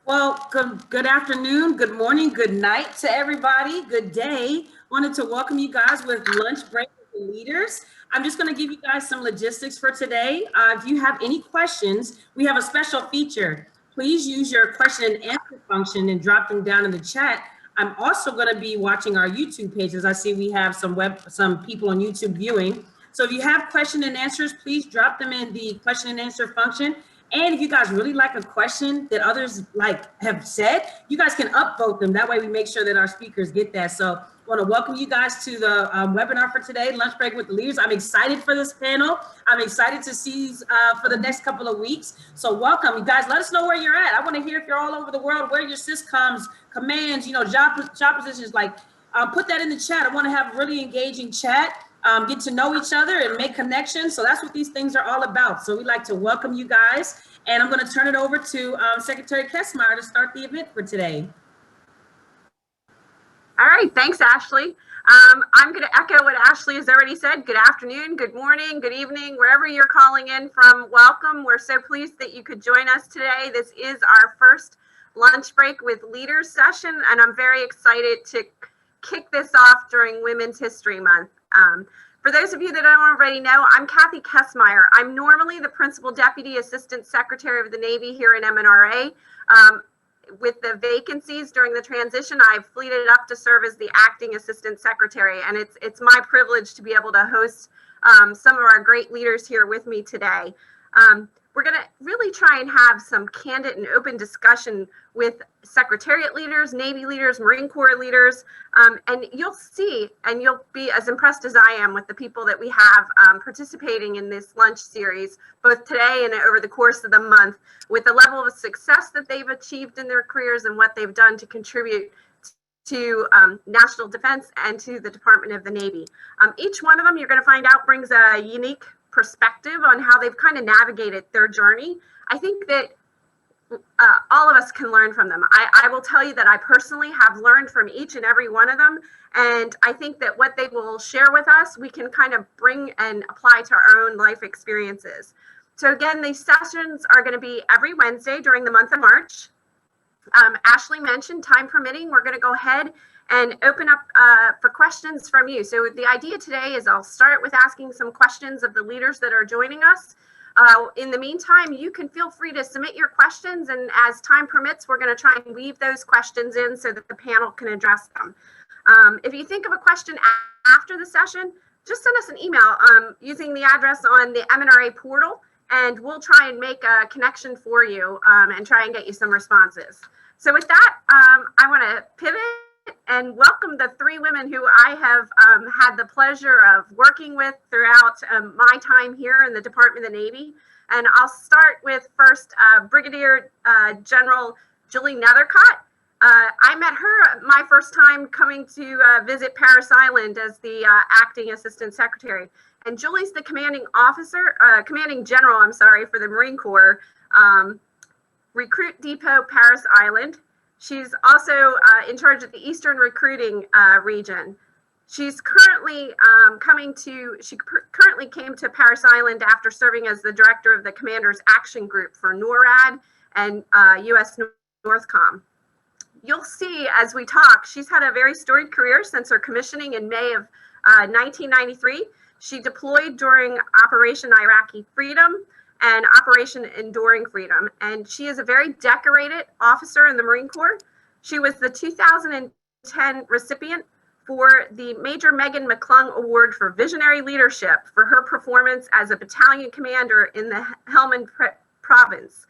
Well, good afternoon, good morning, good night to everybody. Good day. Wanted to welcome you guys with Lunch Break with the Leaders. I'm just going to give you guys some logistics for today. If you have any questions, we have a special feature. Please use your question and answer function and drop them down in the chat. I'm also going to be watching our YouTube pages. I see we have some people on YouTube viewing. So if you have question and answers, please drop them in the question and answer function. And if you guys really like a question that others have said, you guys can upvote them. That way we make sure that our speakers get that. So I want to welcome you guys to the webinar for today, Lunch Break with the Leaders. I'm excited for this panel. I'm excited to see for the next couple of weeks. So welcome, you guys. Let us know where you're at. I want to hear if you're all over the world, where your syscoms, commands, job positions, put that in the chat. I want to have a really engaging chat. Get to know each other and make connections. So that's what these things are all about. So we'd like to welcome you guys. And I'm going to turn it over to Secretary Kessmeyer to start the event for today. All right, thanks, Ashley. I'm going to echo what Ashley has already said. Good afternoon, good morning, good evening, wherever you're calling in from. Welcome. We're so pleased that you could join us today. This is our first Lunch Break with Leaders session, and I'm very excited to kick this off during Women's History Month. For those of you that don't already know, I'm Kathy Kessmeyer. I'm normally the Principal Deputy Assistant Secretary of the Navy here in M&RA. With the vacancies during the transition, I've fleeted up to serve as the Acting Assistant Secretary, and it's my privilege to be able to host some of our great leaders here with me today. We're going to really try and have some candid and open discussion with Secretariat leaders, Navy leaders, Marine Corps leaders, and you'll see, and you'll be as impressed as I am with the people that we have participating in this lunch series, both today and over the course of the month, with the level of success that they've achieved in their careers and what they've done to contribute to national defense and to the Department of the Navy. Each one of them, you're going to find out, brings a unique perspective on how they've kind of navigated their journey. I think that all of us can learn from them. I will tell you that I personally have learned from each and every one of them, and I think that what they will share with us, we can kind of bring and apply to our own life experiences. So again, these sessions are going to be every Wednesday during the month of March. Ashley mentioned, time permitting, we're going to go ahead and open up for questions from you. So the idea today is I'll start with asking some questions of the leaders that are joining us. In the meantime, you can feel free to submit your questions, and as time permits, we're going to try and weave those questions in so that the panel can address them. If you think of a question after the session, just send us an email using the address on the M&RA portal, and we'll try and make a connection for you and try and get you some responses. So with that, I want to pivot and welcome the three women who I have had the pleasure of working with throughout my time here in the Department of the Navy. And I'll start with first Brigadier General Julie Nethercott. I met her my first time coming to visit Parris Island as the Acting Assistant Secretary. And Julie's the commanding general, for the Marine Corps, Recruit Depot, Parris Island. She's also in charge of the Eastern Recruiting region. She's currently currently came to Parris Island after serving as the director of the Commander's Action Group for NORAD and U.S. Northcom. You'll see as we talk, she's had a very storied career since her commissioning in May of 1993. She deployed during Operation Iraqi Freedom and Operation Enduring Freedom, and she is a very decorated officer in the Marine Corps. She was the 2010 recipient for the Major Megan McClung Award for Visionary Leadership for her performance as a battalion commander in the Helmand Province.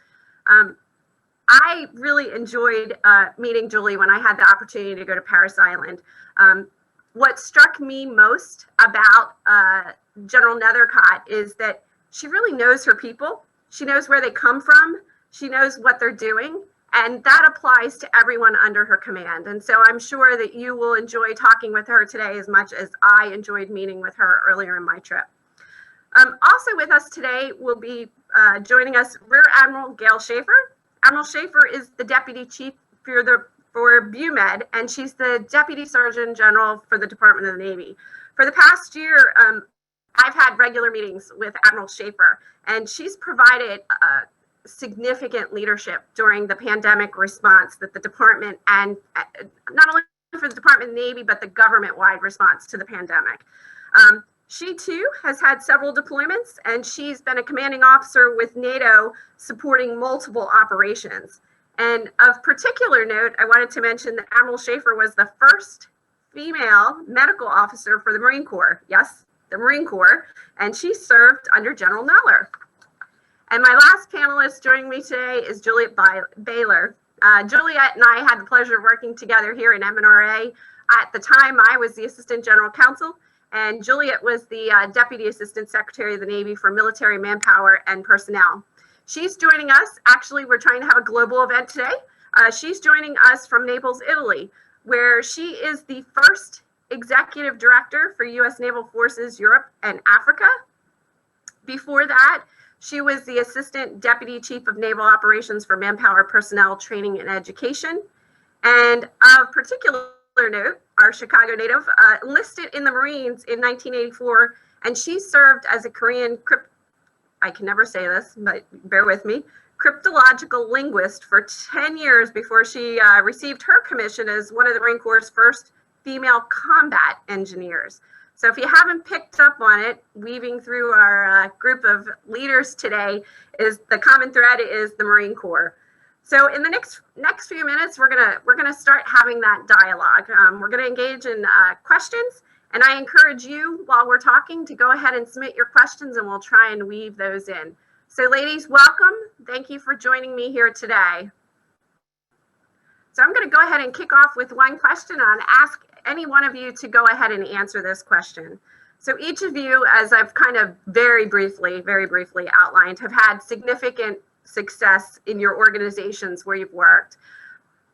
I really enjoyed meeting Julie when I had the opportunity to go to Parris Island. What struck me most about General Nethercott is that she really knows her people. She knows where they come from. She knows what they're doing. And that applies to everyone under her command. And so I'm sure that you will enjoy talking with her today as much as I enjoyed meeting with her earlier in my trip. Also with us today will be joining us Rear Admiral Gail Schaefer. Admiral Schaefer is the Deputy Chief for BUMED, and she's the Deputy Surgeon General for the Department of the Navy. For the past year, I've had regular meetings with Admiral Schaefer, and she's provided significant leadership during the pandemic response that the department, and not only for the Department of the Navy, but the government-wide response to the pandemic. She too has had several deployments, and she's been a commanding officer with NATO supporting multiple operations. And of particular note, I wanted to mention that Admiral Schaefer was the first female medical officer for the Marine Corps. Yes, the Marine Corps, and she served under General Neller. And my last panelist joining me today is Juliet Baylor. Juliet and I had the pleasure of working together here in M&RA. At the time, I was the Assistant General Counsel, and Juliet was the Deputy Assistant Secretary of the Navy for Military Manpower and Personnel. She's joining us. Actually, we're trying to have a global event today. She's joining us from Naples, Italy, where she is the first Executive Director for U.S. Naval Forces Europe and Africa. Before that, she was the Assistant Deputy Chief of Naval Operations for Manpower, Personnel, Training, and Education. And of particular note, our Chicago native enlisted in the Marines in 1984, and she served as a Korean I can never say this, but bear with me, cryptological linguist for 10 years before she received her commission as one of the Marine Corps' first female combat engineers. So if you haven't picked up on it, weaving through our group of leaders today, is the common thread is the Marine Corps. So in the next few minutes, we're gonna start having that dialogue. We're gonna engage in questions, and I encourage you while we're talking to go ahead and submit your questions, and we'll try and weave those in. So ladies, welcome. Thank you for joining me here today. So I'm going to go ahead and kick off with one question, and I'll ask any one of you to go ahead and answer this question. So each of you, as I've kind of very briefly outlined, have had significant success in your organizations where you've worked.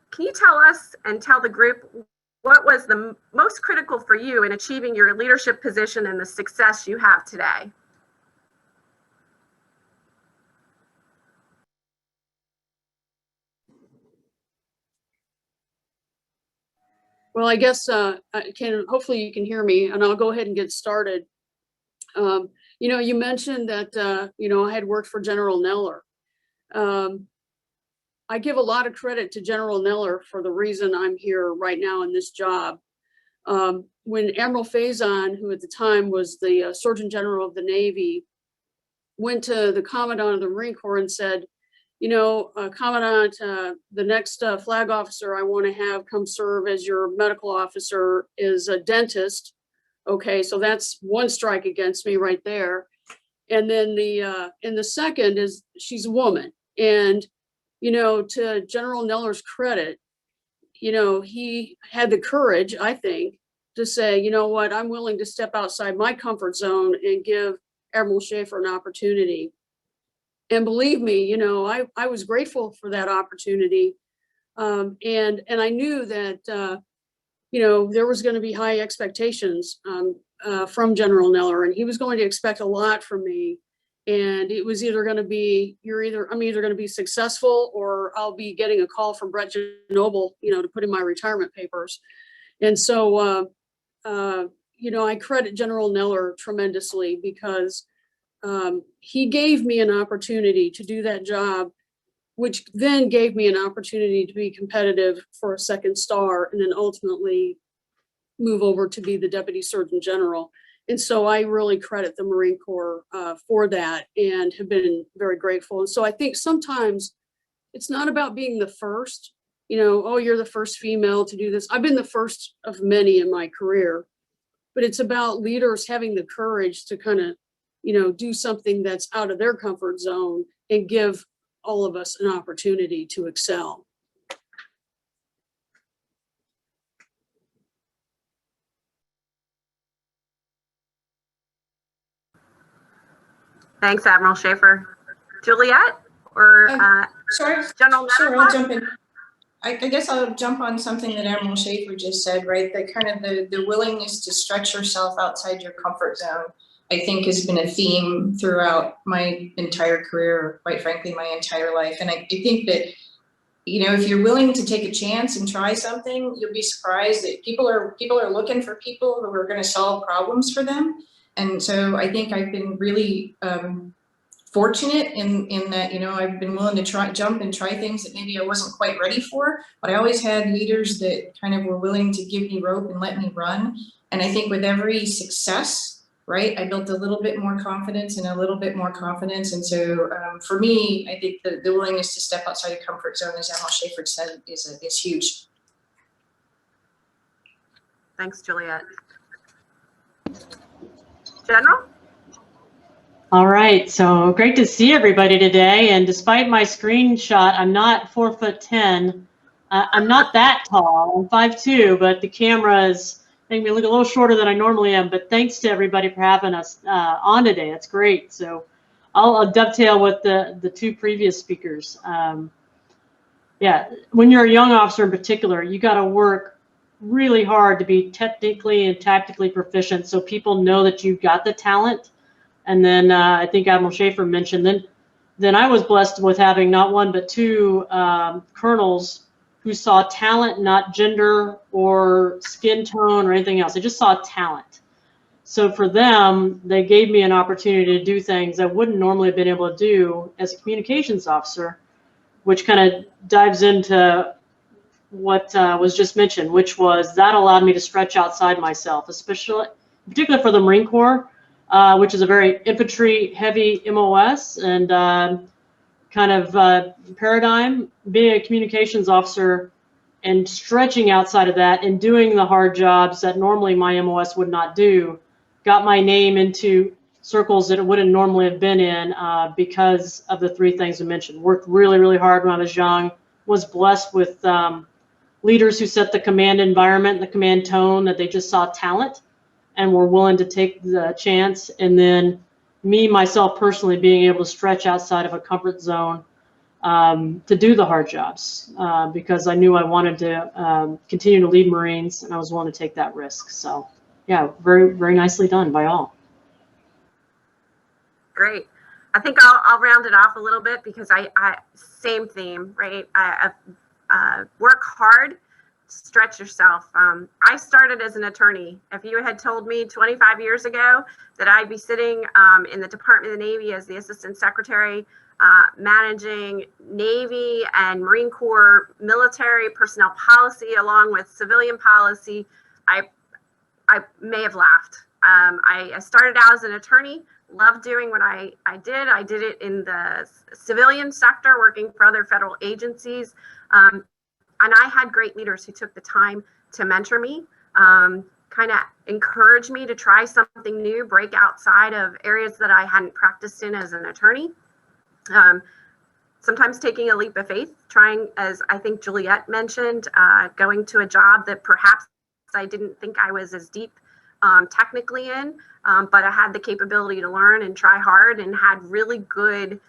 Can you tell us and tell the group what was the most critical for you in achieving your leadership position and the success you have today? Well, I guess hopefully you can hear me, and I'll go ahead and get started. You know, you mentioned that, you know, I had worked for General Neller. I give a lot of credit to General Neller for the reason I'm here right now in this job. When Admiral Faison, who at the time was the Surgeon General of the Navy, went to the Commandant of the Marine Corps and said, you know, Commandant, the next flag officer I want to have come serve as your medical officer is a dentist. Okay, so that's one strike against me right there. And then the second is she's a woman. And, you know, to General Neller's credit, you know, he had the courage, I think, to say, you know what, I'm willing to step outside my comfort zone and give Admiral Schaefer an opportunity. And believe me, you know, I was grateful for that opportunity. And I knew that, you know, there was going to be high expectations from General Neller, and he was going to expect a lot from me. And it was either going to be, I'm either going to be successful, or I'll be getting a call from Brett Noble, you know, to put in my retirement papers. And so, you know, I credit General Neller tremendously, because he gave me an opportunity to do that job, which then gave me an opportunity to be competitive for a second star, and then ultimately move over to be the Deputy Surgeon General. And so I really credit the Marine Corps for that, and have been very grateful. And so I think sometimes it's not about being the first, you know, oh, you're the first female to do this. I've been the first of many in my career, but it's about leaders having the courage to kind of, you know, do something that's out of their comfort zone and give all of us an opportunity to excel. Thanks, Admiral Schaefer. Juliet, or Sorry, General Neller? sure, I'll jump in. I guess I'll jump on something that Admiral Schaefer just said, right? That kind of the willingness to stretch yourself outside your comfort zone, I think, has been a theme throughout my entire career, quite frankly, my entire life. And I think that, you know, if you're willing to take a chance and try something, you'll be surprised that people are looking for people who are going to solve problems for them. And so I think I've been really fortunate in that, you know, I've been willing to jump and try things that maybe I wasn't quite ready for, but I always had leaders that kind of were willing to give me rope and let me run. And I think with every success, right, I built a little bit more confidence and a little bit more confidence. And so for me, I think the willingness to step outside of comfort zone, as Emma Schaefer said, is huge. Thanks, Juliet. General? All right, so great to see everybody today. And despite my screenshot, I'm not 4'10". I'm not that tall. I'm 5'2", but the camera is making me look a little shorter than I normally am. But thanks to everybody for having us on today. That's great. So I'll dovetail with the two previous speakers. Yeah, when you're a young officer in particular, you got to work really hard to be technically and tactically proficient so people know that you've got the talent. And then I think Admiral Schaefer mentioned, then I was blessed with having not one but two colonels who saw talent, not gender or skin tone or anything else. They just saw talent. So for them, they gave me an opportunity to do things I wouldn't normally have been able to do as a communications officer, which kind of dives into what was just mentioned, which was that allowed me to stretch outside myself, especially, particularly for the Marine Corps. Which is a very infantry-heavy MOS and kind of paradigm. Being a communications officer and stretching outside of that and doing the hard jobs that normally my MOS would not do, got my name into circles that it wouldn't normally have been in because of the three things I mentioned. Worked really, really hard when I was young, was blessed with leaders who set the command environment, the command tone, that they just saw talent and were willing to take the chance. And then me, myself personally, being able to stretch outside of a comfort zone to do the hard jobs because I knew I wanted to continue to lead Marines and I was willing to take that risk. So yeah, very, very nicely done by all. Great. I think I'll round it off a little bit because I same theme, right? I work hard, stretch yourself. I started as an attorney. If you had told me 25 years ago that I'd be sitting in the Department of the Navy as the Assistant Secretary, managing Navy and Marine Corps military personnel policy along with civilian policy, I may have laughed. I started out as an attorney, loved doing what I did. I did it in the civilian sector, working for other federal agencies. And I had great leaders who took the time to mentor me, kind of encourage me to try something new, break outside of areas that I hadn't practiced in as an attorney. Sometimes taking a leap of faith, trying, as I think Juliet mentioned, going to a job that perhaps I didn't think I was as deep technically in, but I had the capability to learn and try hard and had really good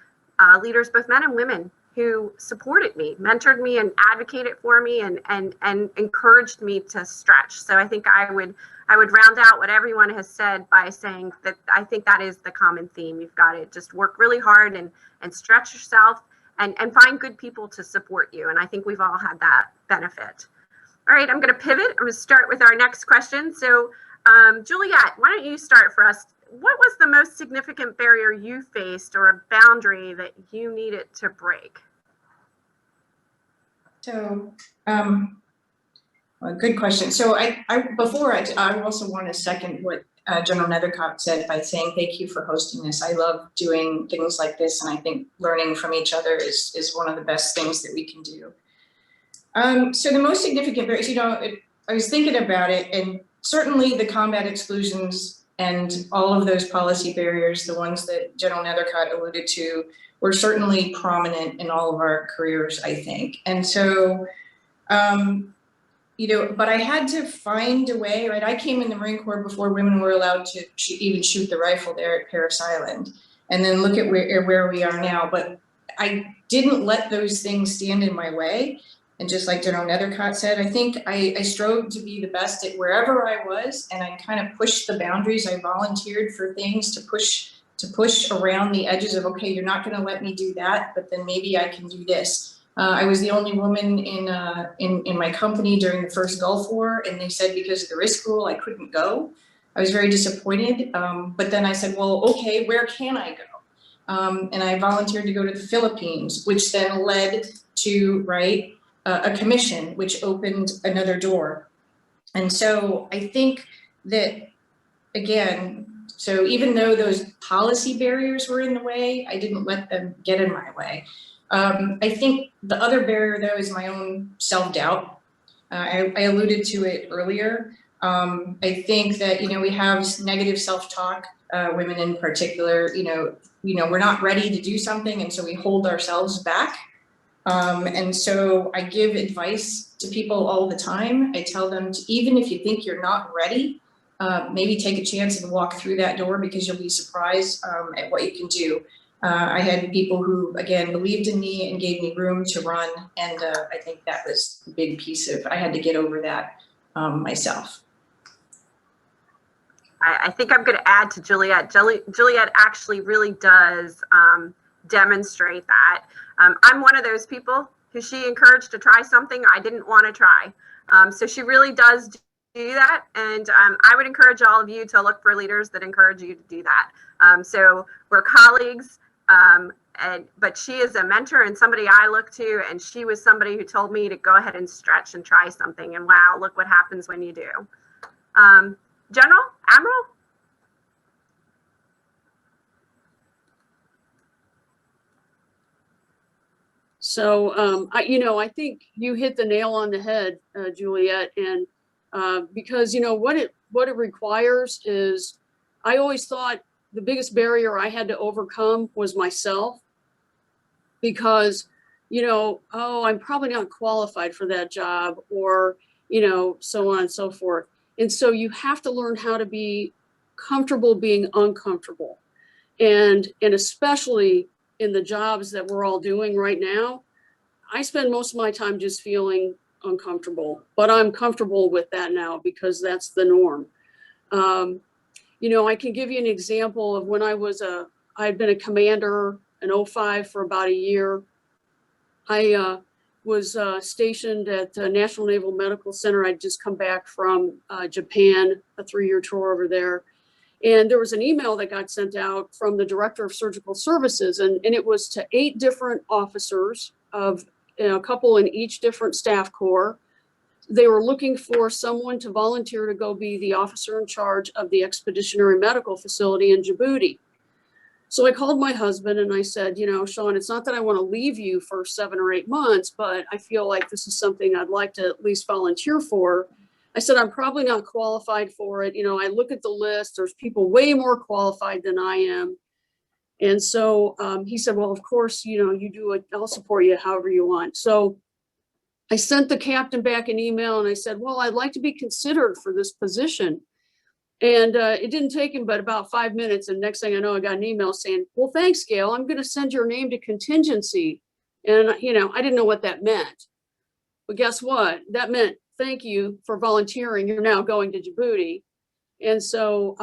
leaders, both men and women, who supported me, mentored me, and advocated for me, and encouraged me to stretch. So I think I would round out what everyone has said by saying that I think that is the common theme. You've got to just work really hard and stretch yourself and find good people to support you. And I think we've all had that benefit. All right, I'm going to pivot. I'm going to start with our next question. So Juliet, why don't you start for us? What was the most significant barrier you faced or a boundary that you needed to break? So, good question. So I also want to second what General Nethercott said by saying thank you for hosting this. I love doing things like this, and I think learning from each other is one of the best things that we can do. So the most significant barriers, you know, I was thinking about it, and certainly the combat exclusions and all of those policy barriers, the ones that General Nethercott alluded to, were certainly prominent in all of our careers, I think. And so, you know, but I had to find a way, right? I came in the Marine Corps before women were allowed to even shoot the rifle there at Parris Island. And then look at where we are now. But I didn't let those things stand in my way. And just like General Nethercott said, I think I strove to be the best at wherever I was, and I kind of pushed the boundaries. I volunteered for things to push around the edges of, okay, you're not going to let me do that, but then maybe I can do this. I was the only woman in my company during the first Gulf War, and they said because of the risk rule, I couldn't go. I was very disappointed, but then I said, well, okay, where can I go? And I volunteered to go to the Philippines, which then led to, right, a commission, which opened another door. And so I think that, again, so even though those policy barriers were in the way, I didn't let them get in my way. I think the other barrier, though, is my own self-doubt. I alluded to it earlier. I think that, we have negative self-talk, women in particular, we're not ready to do something, and so we hold ourselves back. And so I give advice to people all the time. I tell them, even if you think you're not ready, maybe take a chance and walk through that door, because you'll be surprised at what you can do. I had people who, again, believed in me and gave me room to run. And I think that was a big piece of, I had to get over that myself. I think I'm going to add to Juliet. Juliet actually really does demonstrate that. I'm one of those people who she encouraged to try something I didn't want to try. So she really does do that. And I would encourage all of you to look for leaders that encourage you to do that. So we're colleagues, but she is a mentor and somebody I look to, and she was somebody who told me to go ahead and stretch and try something. And wow, look what happens when you do. General, Admiral? So, I think you hit the nail on the head, Juliet, and because, what it requires is, I always thought the biggest barrier I had to overcome was myself, because, oh, I'm probably not qualified for that job, or, so on and so forth. And so you have to learn how to be comfortable being uncomfortable. And especially in the jobs that we're all doing right now, I spend most of my time just feeling uncomfortable, but I'm comfortable with that now because that's the norm. I can give you an example of when I'd been a commander in 2005 for about a year. I was stationed at the National Naval Medical Center. I'd just come back from Japan, a 3-year tour over there. And there was an email that got sent out from the Director of Surgical Services, and it was to 8 different officers of a couple in each different staff corps. They were looking for someone to volunteer to go be the officer in charge of the Expeditionary Medical Facility in Djibouti. So I called my husband and I said, Sean, it's not that I want to leave you for 7 or 8 months, but I feel like this is something I'd like to at least volunteer for. I said, I'm probably not qualified for it. I look at the list, there's people way more qualified than I am. And so he said, well, of course, you do it. I'll support you however you want. So I sent the captain back an email and I said, well, I'd like to be considered for this position. And it didn't take him but about 5 minutes. And next thing I know, I got an email saying, well, thanks, Gail. I'm going to send your name to contingency. And, I didn't know what that meant. But guess what? That meant, thank you for volunteering. You're now going to Djibouti. And so,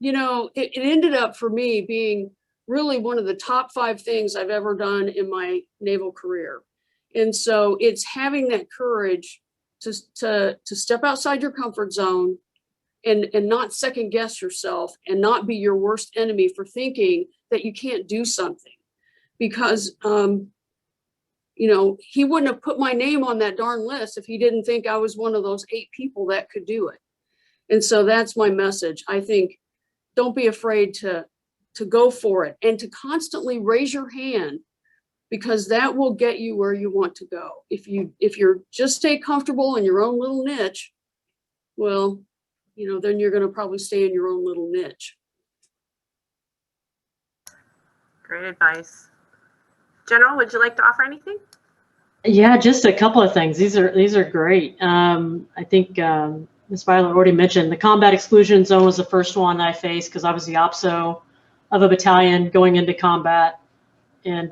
it ended up for me being really one of the top 5 things I've ever done in my naval career. And so it's having that courage to step outside your comfort zone and not second guess yourself and not be your worst enemy for thinking that you can't do something. Because, he wouldn't have put my name on that darn list if he didn't think I was one of those 8 people that could do it. And so that's my message. I think don't be afraid to go for it and to constantly raise your hand, because that will get you where you want to go. If you're just stay comfortable in your own little niche, well, then you're going to probably stay in your own little niche. Great advice. General, would you like to offer anything? Yeah, just a couple of things. These are great. I think Ms. Violet already mentioned the combat exclusion zone was the first one I faced because I was the OPSO of a battalion going into combat. And,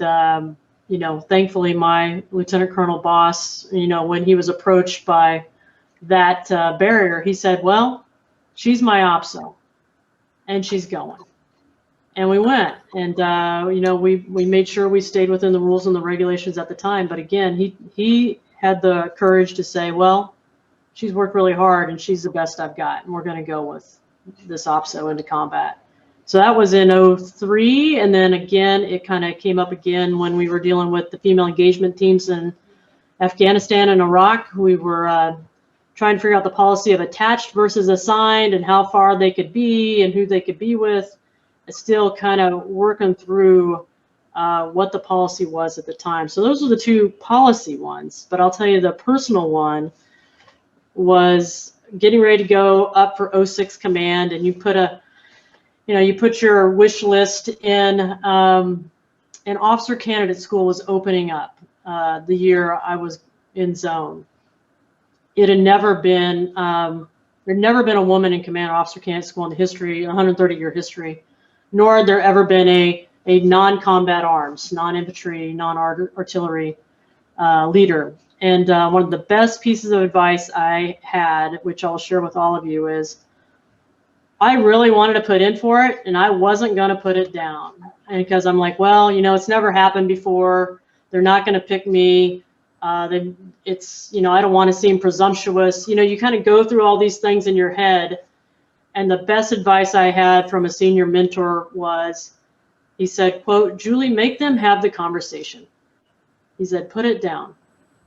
thankfully my Lieutenant Colonel boss, when he was approached by that barrier, he said, well, she's my OPSO and she's going. And we went, and we made sure we stayed within the rules and the regulations at the time. But again, he had the courage to say, well, she's worked really hard and she's the best I've got, and we're going to go with this OPSO into combat. So that was in 03, and then again, it kind of came up again when we were dealing with the female engagement teams in Afghanistan and Iraq. We were trying to figure out the policy of attached versus assigned and how far they could be and who they could be with. It's still kind of working through what the policy was at the time. So those are the two policy ones, but I'll tell you the personal one was getting ready to go up for 06 command, and you put your wish list in. An officer candidate school was opening up the year I was in zone. It had never been, there'd never been a woman in command officer candidate school in the history, 130-year history, nor had there ever been a non-combat arms, non-infantry, non-artillery leader. And one of the best pieces of advice I had, which I'll share with all of you, is I really wanted to put in for it, and I wasn't going to put it down. And because I'm like, well, it's never happened before. They're not going to pick me. It's, I don't want to seem presumptuous. You kind of go through all these things in your head. And the best advice I had from a senior mentor was, he said, quote, Julie, make them have the conversation. He said, put it down.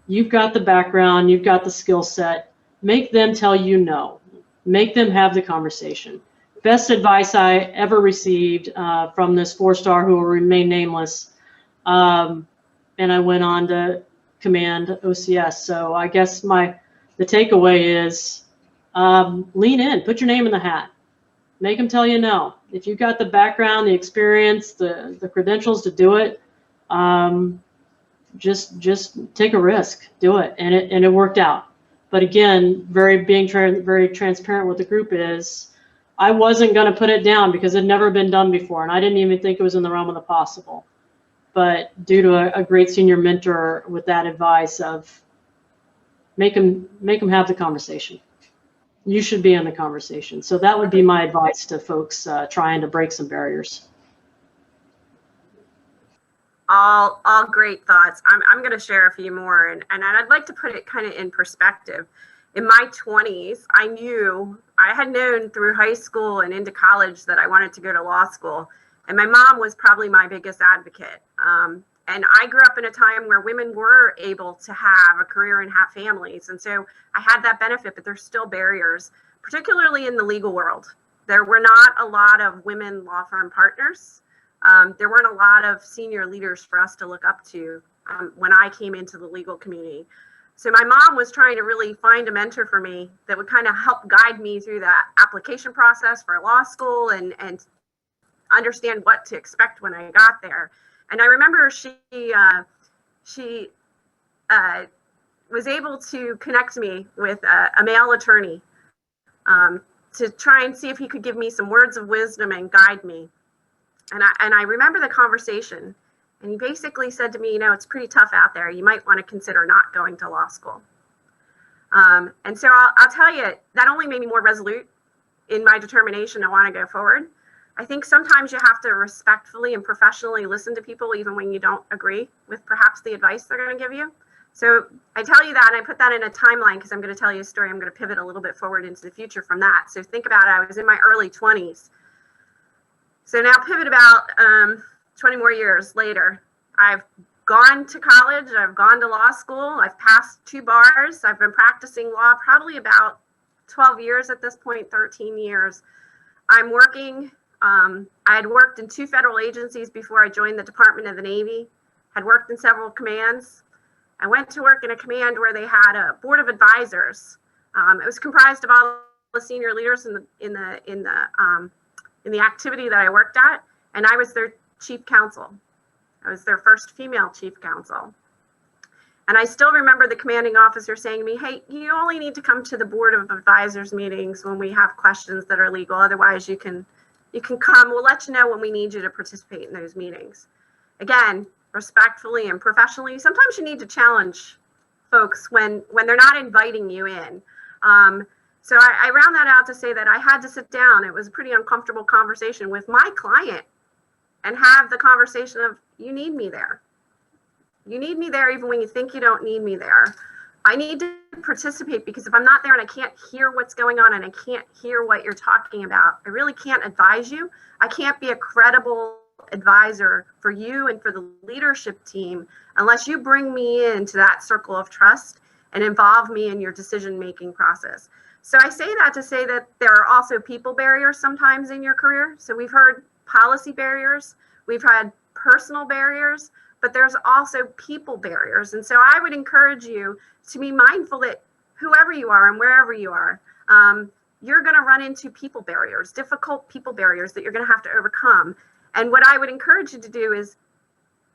You've got the background. You've got the skill set. Make them tell you no. Make them have the conversation. Best advice I ever received from this 4-star who will remain nameless. And I went on to command OCS. So I guess the takeaway is lean in, put your name in the hat. Make them tell you no. If you've got the background, the experience, the credentials to do it, just take a risk, do it. And it worked out. But again, very transparent with the group is, I wasn't going to put it down because it had never been done before, and I didn't even think it was in the realm of the possible. But due to a great senior mentor with that advice of make them have the conversation. You should be in the conversation. So that would be my advice to folks trying to break some barriers. All great thoughts. I'm going to share a few more, and I'd like to put it kind of in perspective. In my 20s, I had known through high school and into college that I wanted to go to law school, and my mom was probably my biggest advocate. And I grew up in a time where women were able to have a career and have families, and so I had that benefit, but there's still barriers, particularly in the legal world. There were not a lot of women law firm partners. There weren't a lot of senior leaders for us to look up to when I came into the legal community. So my mom was trying to really find a mentor for me that would kind of help guide me through that application process for law school and understand what to expect when I got there. And I remember she was able to connect me with a male attorney to try and see if he could give me some words of wisdom and guide me. And I remember the conversation, and he basically said to me, it's pretty tough out there. You might want to consider not going to law school. And so I'll tell you, that only made me more resolute in my determination to want to go forward. I think sometimes you have to respectfully and professionally listen to people, even when you don't agree with perhaps the advice they're going to give you. So I tell you that, and I put that in a timeline because I'm going to tell you a story. I'm going to pivot a little bit forward into the future from that. So think about it. I was in my early 20s. So now pivot about 20 more years later. I've gone to college. I've gone to law school. I've passed 2 bars. I've been practicing law probably about 12 years at this point, 13 years. I'm working. I had worked in 2 federal agencies before I joined the Department of the Navy, had worked in several commands. I went to work in a command where they had a board of advisors. It was comprised of all the senior leaders in the activity that I worked at, and I was their chief counsel. I was their first female chief counsel. And I still remember the commanding officer saying to me, hey, you only need to come to the board of advisors meetings when we have questions that are legal. Otherwise, you can come. We'll let you know when we need you to participate in those meetings. Again, respectfully and professionally, sometimes you need to challenge folks when they're not inviting you in. So I round that out to say that I had to sit down. It was a pretty uncomfortable conversation with my client and have the conversation of, you need me there. You need me there even when you think you don't need me there. I need to participate, because if I'm not there and I can't hear what's going on and I can't hear what you're talking about, I really can't advise you. I can't be a credible advisor for you and for the leadership team unless you bring me into that circle of trust and involve me in your decision-making process. So I say that to say that there are also people barriers sometimes in your career. So we've heard policy barriers, we've had personal barriers, but there's also people barriers. And so I would encourage you to be mindful that whoever you are and wherever you are, you're going to run into people barriers, difficult people barriers that you're going to have to overcome. And what I would encourage you to do is,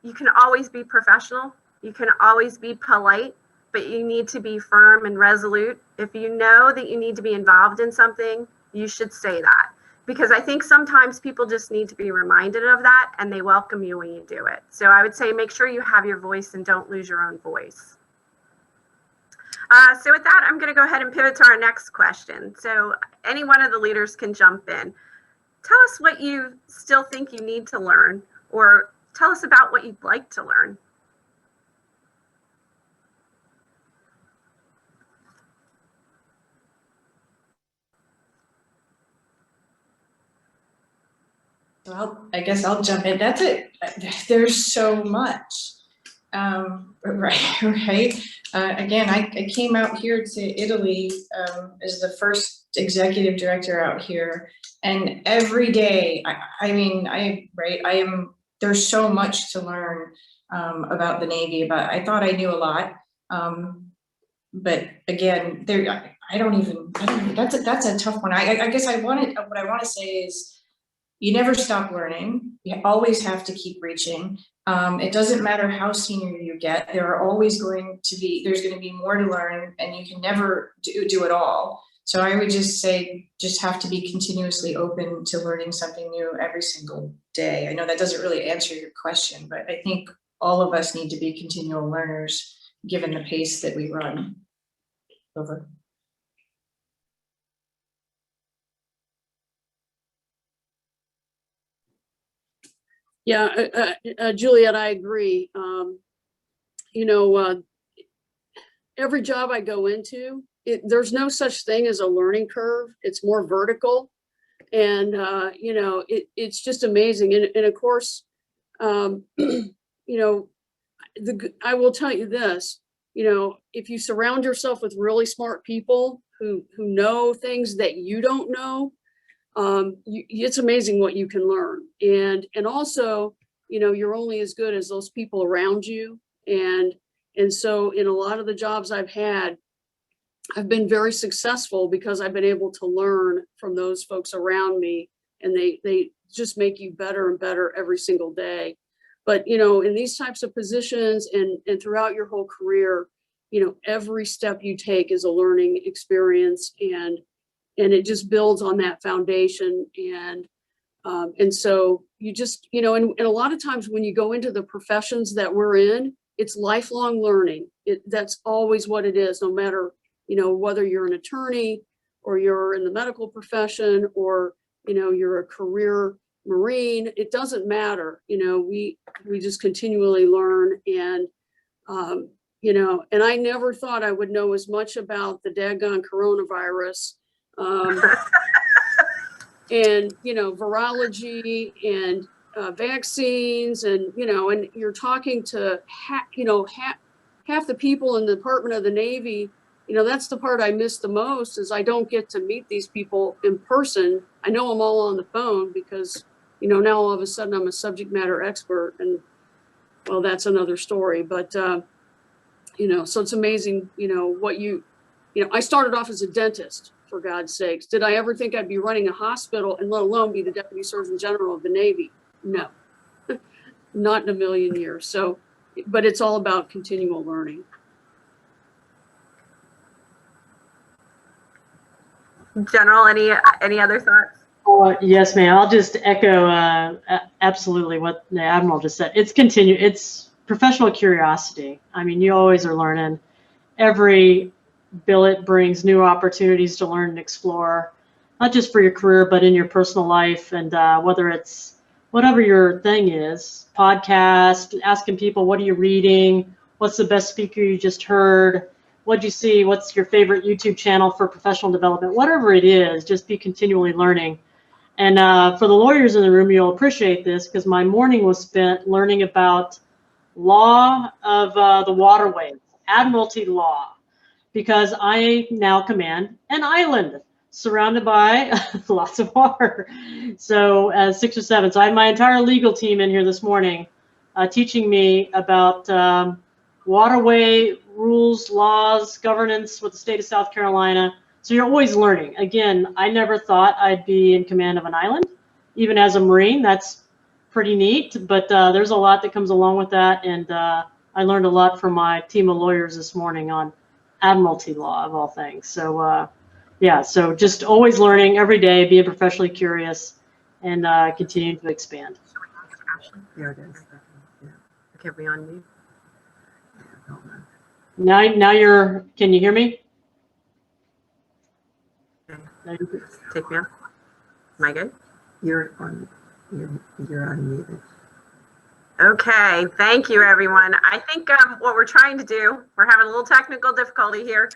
you can always be professional, you can always be polite, but you need to be firm and resolute. If you know that you need to be involved in something, you should say that. Because I think sometimes people just need to be reminded of that, and they welcome you when you do it. So I would say make sure you have your voice and don't lose your own voice. So with that, I'm going to go ahead and pivot to our next question. So any one of the leaders can jump in. Tell us what you still think you need to learn, or tell us about what you'd like to learn. Well, I guess I'll jump in. That's it. There's so much. Right. Again, I came out here to Italy as the first executive director out here, and every day, there's so much to learn about the Navy. But I thought I knew a lot, but again, that's a tough one. I guess what I want to say is, you never stop learning. You always have to keep reaching. It doesn't matter how senior you get. There's going to be more to learn, and you can never do it all. So I would just say, just have to be continuously open to learning something new every single day. I know that doesn't really answer your question, but I think all of us need to be continual learners given the pace that we run. Over. Yeah, Juliet, I agree. Every job I go into, there's no such thing as a learning curve. It's more vertical. And, it's just amazing. And of course, I will tell you this, if you surround yourself with really smart people who know things that you don't know, it's amazing what you can learn. And also, you're only as good as those people around you. And so in a lot of the jobs I've had, I've been very successful because I've been able to learn from those folks around me, and they just make you better and better every single day. But, in these types of positions and throughout your whole career, every step you take is a learning experience, and it just builds on that foundation. And so you just, and a lot of times when you go into the professions that we're in, it's lifelong learning. That's always what it is, no matter, whether you're an attorney or you're in the medical profession or, you're a career Marine, it doesn't matter. We just continually learn. And, and I never thought I would know as much about the daggone coronavirus and, virology and vaccines, and, and you're talking to, half the people in the Department of the Navy. That's the part I miss the most, is I don't get to meet these people in person. I know them all on the phone because, now all of a sudden I'm a subject matter expert, and well, that's another story. But, so it's amazing, I started off as a dentist, for God's sakes. Did I ever think I'd be running a hospital, and let alone be the Deputy Surgeon General of the Navy? No, not in a million years. So, but it's all about continual learning. General, any other thoughts? Yes, ma'am. I'll just echo absolutely what the Admiral just said. It's professional curiosity. I mean, you always are learning. Every billet brings new opportunities to learn and explore, not just for your career, but in your personal life. And whether it's whatever your thing is, podcast, asking people, what are you reading? What's the best speaker you just heard? what'd you see, what's your favorite YouTube channel for professional development, whatever it is, just be continually learning. And for the lawyers in the room, you'll appreciate this because my morning was spent learning about law of the waterways, admiralty law, because I now command an island surrounded by lots of water. So 6 or 7. So I had my entire legal team in here this morning teaching me about waterway rules, laws, governance with the state of South Carolina. So you're always learning. Again, I never thought I'd be in command of an island, even as a Marine. That's pretty neat, but there's a lot that comes along with that. And I learned a lot from my team of lawyers this morning on admiralty law of all things. So yeah, so just always learning every day, being professionally curious, and continuing to expand. There it is. Yeah. Okay, we on mute? Now you're, can you hear me? Okay. Take me off. Am I good? You're unmuted. Okay, thank you, everyone. I think what we're trying to do, we're having a little technical difficulty here.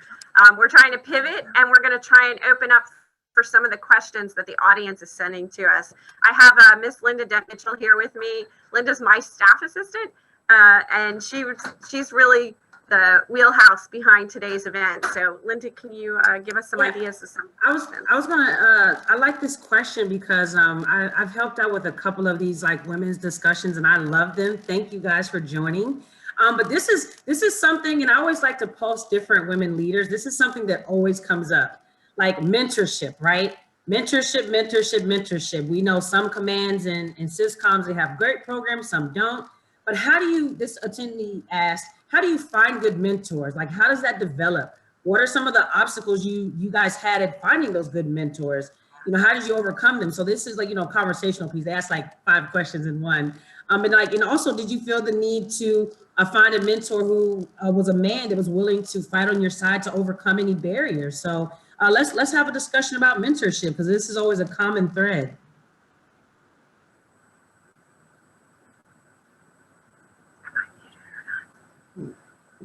We're trying to pivot, and we're going to try and open up for some of the questions that the audience is sending to us. I have Miss Linda Dent Mitchell here with me. Linda's my staff assistant, and she's really the wheelhouse behind today's event. So Linda, can you give us some ideas of some? I was gonna I like this question because I've helped out with a couple of these like women's discussions and I love them. Thank you guys for joining. But this is something, and I always like to post different women leaders. This is something that always comes up, like mentorship, right? Mentorship. We know some commands and syscoms, they have great programs, some don't. But how do you, this attendee asked, how do you find good mentors? Like, how does that develop? What are some of the obstacles you guys had at finding those good mentors? You know, how did you overcome them? So this is like, you know, conversational piece. They asked like 5 questions in one. And also, did you feel the need to find a mentor who was a man that was willing to fight on your side to overcome any barriers? So let's have a discussion about mentorship, because this is always a common thread.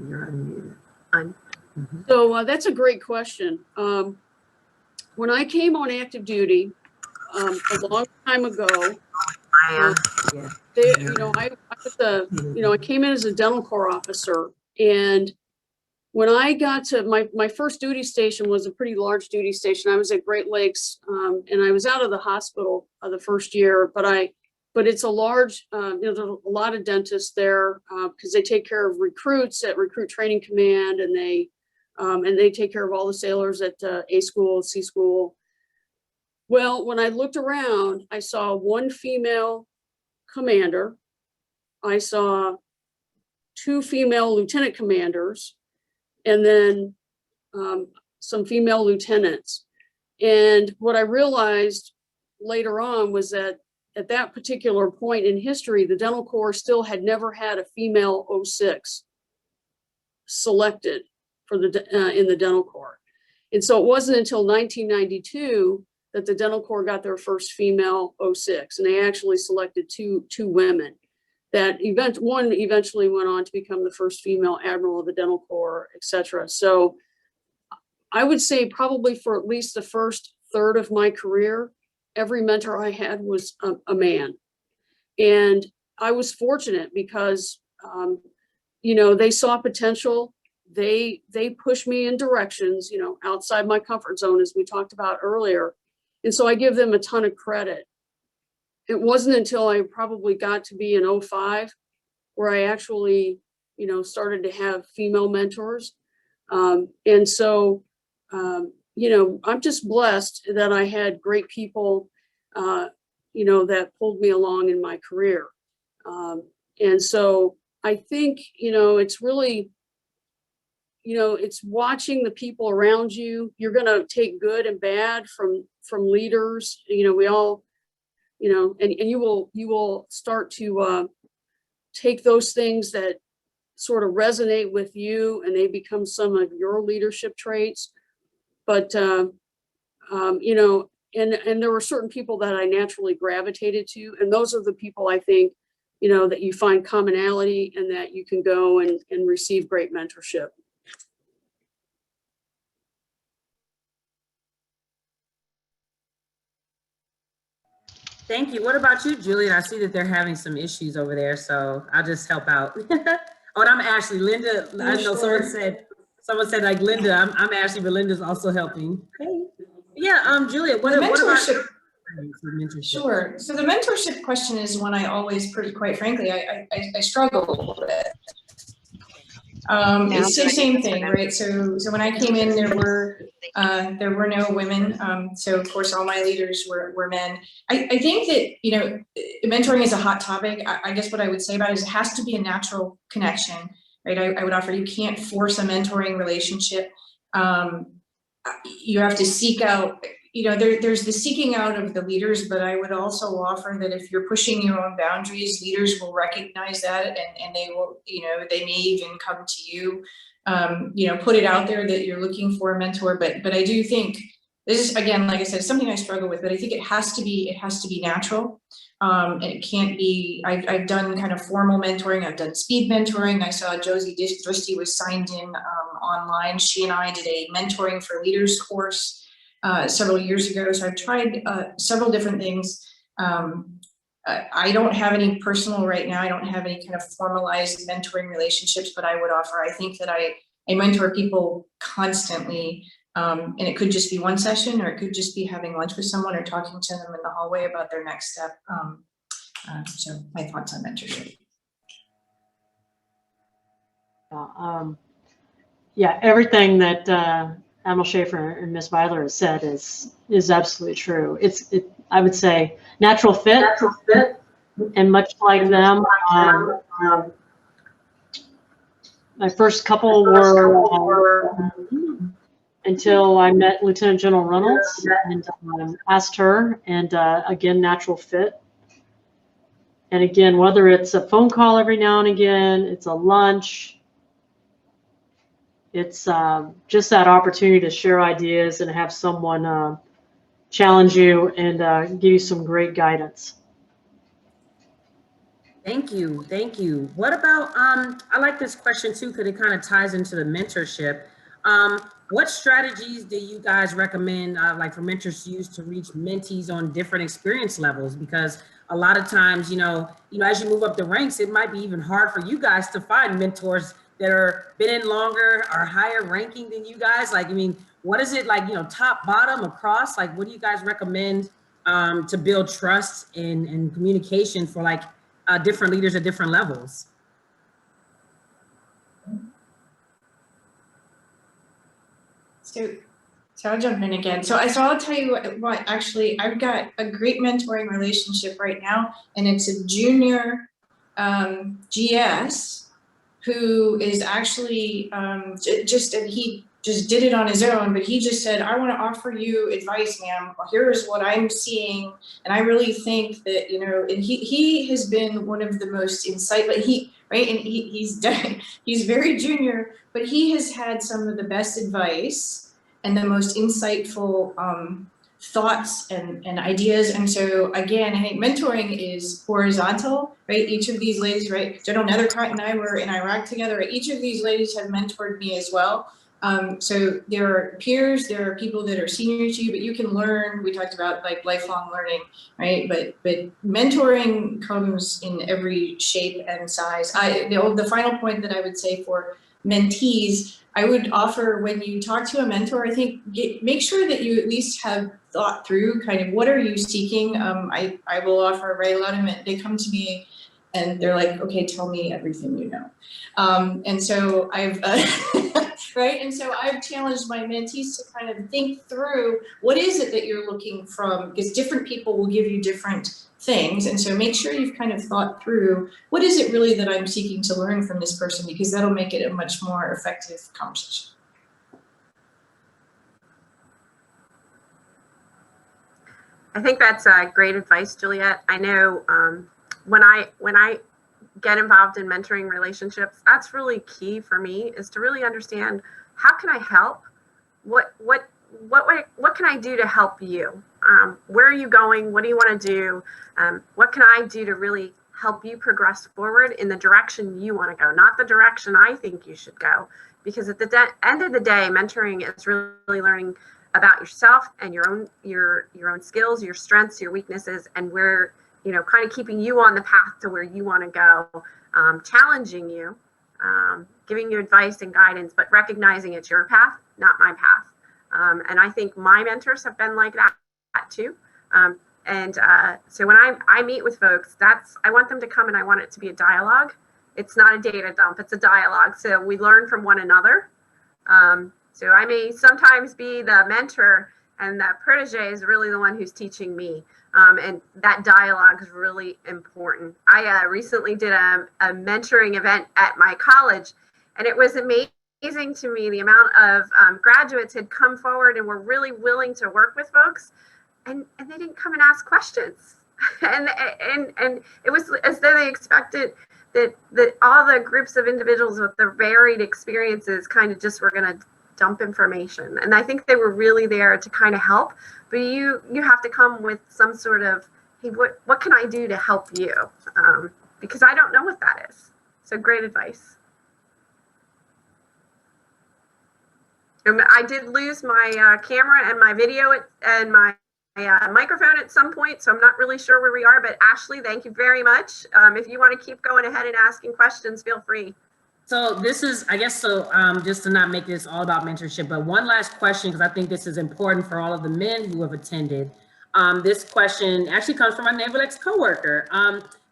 You're unmuted. So that's a great question. When I came on active duty a long time ago, Yeah. I came in as a dental corps officer, and when I got to my first duty station was a pretty large duty station. I was at Great Lakes, and I was out of the hospital the first year, but it's a large, there's a lot of dentists there because they take care of recruits at Recruit Training Command, and they take care of all the sailors at A school, C school. Well, when I looked around, I saw one female commander. I saw 2 female lieutenant commanders, and then some female lieutenants. And what I realized later on was that at that particular point in history, the dental corps still had never had a female 06 selected for in the dental corps. And so it wasn't until 1992 that the dental corps got their first female 06, and they actually selected two women. One eventually went on to become the first female admiral of the dental corps, et cetera. So I would say probably for at least the first third of my career, every mentor I had was a man. And I was fortunate because, they saw potential. They pushed me in directions, outside my comfort zone, as we talked about earlier. And so I give them a ton of credit. It wasn't until I probably got to be in 05 where I actually, started to have female mentors. And so, I'm just blessed that I had great people, that pulled me along in my career. And so I think, it's really, it's watching the people around you. You're going to take good and bad from leaders. We all, and you will start to take those things that sort of resonate with you, and they become some of your leadership traits. But, and there were certain people that I naturally gravitated to. And those are the people I think, that you find commonality and that you can go and receive great mentorship. Thank you. What about you, Juliet? I see that they're having some issues over there, so I'll just help out. Oh, and I'm Ashley. Linda, I know Sure. someone said like Linda, I'm Ashley, but Linda's also helping. Hey. Yeah, Juliet, The what about mentorship, mentorship? sure. So the mentorship question is one I always, pretty quite frankly, I struggle with. It's the same thing, right? So when I came in, there were no women. So of course, all my leaders were men. I think that, you know, mentoring is a hot topic. I guess what I would say about it is it has to be a natural connection, right? I would offer, you can't force a mentoring relationship. You have to seek out, you know, there's the seeking out of the leaders, but I would also offer that if you're pushing your own boundaries, leaders will recognize that, and they will, you know, they may even come to you, you know, put it out there that you're looking for a mentor. But I do think this is, again, like I said, something I struggle with, but I think it has to be natural. And it can't be, I've done kind of formal mentoring, I've done speed mentoring. I saw Josie Dristy was signed in online. She and I did a mentoring for leaders course several years ago. So I've tried several different things. I don't have any personal right now. I don't have any kind of formalized mentoring relationships, but I would offer, I think that I mentor people constantly. And it could just be one session, or it could just be having lunch with someone or talking to them in the hallway about their next step. So my thoughts on mentorship. Yeah, everything that Admiral Schaefer and Ms. Weiler has said is absolutely true. I would say natural fit, and much like them, my first couple were until I met Lieutenant General Reynolds and asked her, and again, natural fit. And again, whether it's a phone call every now and again, it's a lunch, it's just that opportunity to share ideas and have someone challenge you and give you some great guidance. Thank you. Thank you. What about, I like this question too, because it kind of ties into the mentorship. What strategies do you guys recommend, like for mentors to use to reach mentees on different experience levels? Because a lot of times, you know, as you move up the ranks, it might be even hard for you guys to find mentors that are been in longer or higher ranking than you guys. Like, I mean, what is it like, you know, top, bottom, across? Like, what do you guys recommend to build trust and communication for like different leaders at different levels? So I'll jump in again. So I'll tell you what, actually, I've got a great mentoring relationship right now, and it's a junior GS who is actually and he just did it on his own, but he just said, I want to offer you advice, ma'am. Here's what I'm seeing. And I really think that, you know, and he has been one of the most insightful, he's very junior, but he has had some of the best advice and the most insightful thoughts and ideas. And so again, I think mentoring is horizontal, right? Each of these ladies, right? General Nethercott and I were in Iraq together. Each of these ladies have mentored me as well. So there are peers, there are people that are senior to you, but you can learn. We talked about like lifelong learning, right? But mentoring comes in every shape and size. The final point that I would say for mentees, I would offer, when you talk to a mentor, I think make sure that you at least have thought through kind of what are you seeking. I will offer, right, a lot of men, they come to me and they're like, okay, tell me everything you know. And so I've, right, and so I've challenged my mentees to kind of think through what is it that you're looking from, because different people will give you different things. And so make sure you've kind of thought through what is it really that I'm seeking to learn from this person, because that'll make it a much more effective conversation. I think that's great advice, Juliet. I know when I get involved in mentoring relationships, that's really key for me, is to really understand, how can I help? What can I do to help you? Where are you going? What do you want to do? What can I do to really help you progress forward in the direction you want to go, not the direction I think you should go? Because at the end of the day, mentoring is really learning about yourself and your own skills, your strengths, your weaknesses, and where, you know, kind of keeping you on the path to where you want to go, challenging you, giving you advice and guidance, but recognizing it's your path, not my path. And I think my mentors have been like that too. So when I meet with folks, I want them to come and I want it to be a dialogue. It's not a data dump, it's a dialogue. So we learn from one another. So I may sometimes be the mentor and that protege is really the one who's teaching me. And that dialogue is really important. I recently did a mentoring event at my college, and it was amazing to me the amount of graduates had come forward and were really willing to work with folks, and they didn't come and ask questions. and it was as though they expected that all the groups of individuals with their varied experiences kind of just were going to dump information. And I think they were really there to kind of help, but you have to come with some sort of, hey, what can I do to help you? Because I don't know what that is. So great advice. I did lose my camera and my video and my microphone at some point, so I'm not really sure where we are, but Ashley, thank you very much. If you want to keep going ahead and asking questions, feel free. So this is, I guess, just to not make this all about mentorship, but one last question, because I think this is important for all of the men who have attended. This question actually comes from my Naval X coworker.